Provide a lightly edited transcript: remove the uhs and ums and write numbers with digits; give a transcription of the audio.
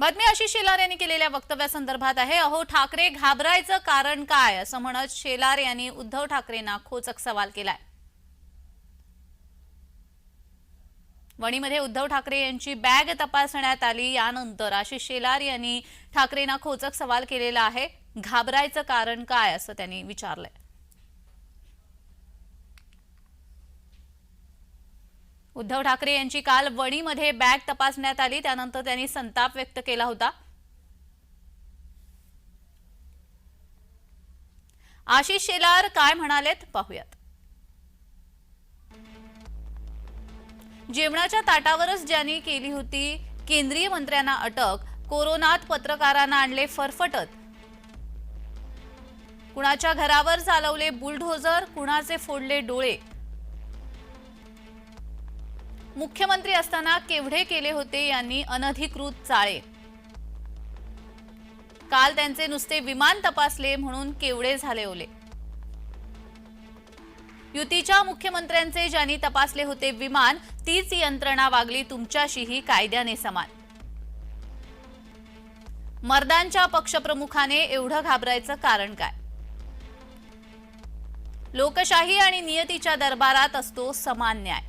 बातमी आशिष शेलार यांनी केलेल्या वक्तव्यासंदर्भात आहे। अहो ठाकरे घाबरायचं कारण काय असं म्हणत शेलार यांनी उद्धव ठाकरेंना खोचक सवाल केलाय। वणीमध्ये उद्धव ठाकरे यांची बॅग तपासण्यात आली। यानंतर आशिष शेलार यांनी ठाकरेंना खोचक सवाल केलेला आहे। घाबरायचं कारण काय असं त्यांनी विचारलंय। उद्धव ठाकरे यांची काल वणीमध्ये बॅग तपासण्यात आली, त्यानंतर त्यांनी संताप व्यक्त केला होता। आशिष शेलार काय म्हणालेत पाहूयात। जेवणाच्या ताटावरच ज्यांनी केली होती केंद्रीय मंत्र्यांना अटक, कोरोनात पत्रकारांना आणले फरफटत, कुणाच्या घरावर चालवले बुलडोझर, कुणाचे फोडले डोळे, मुख्यमंत्री असताना केवढे केले होते यांनी अनधिकृत चाळे, काल त्यांचे नुसते विमान तपासले म्हणून केवढे झाले ओले, युतीच्या मुख्यमंत्र्यांचे ज्यांनी तपासले होते विमान, तीच यंत्रणा वागली तुमच्याशीही कायद्याने समान, मर्दांच्या पक्षप्रमुखाने एवढं घाबरायचं कारण काय, लोकशाही आणि नियतीच्या दरबारात असतो समान न्याय,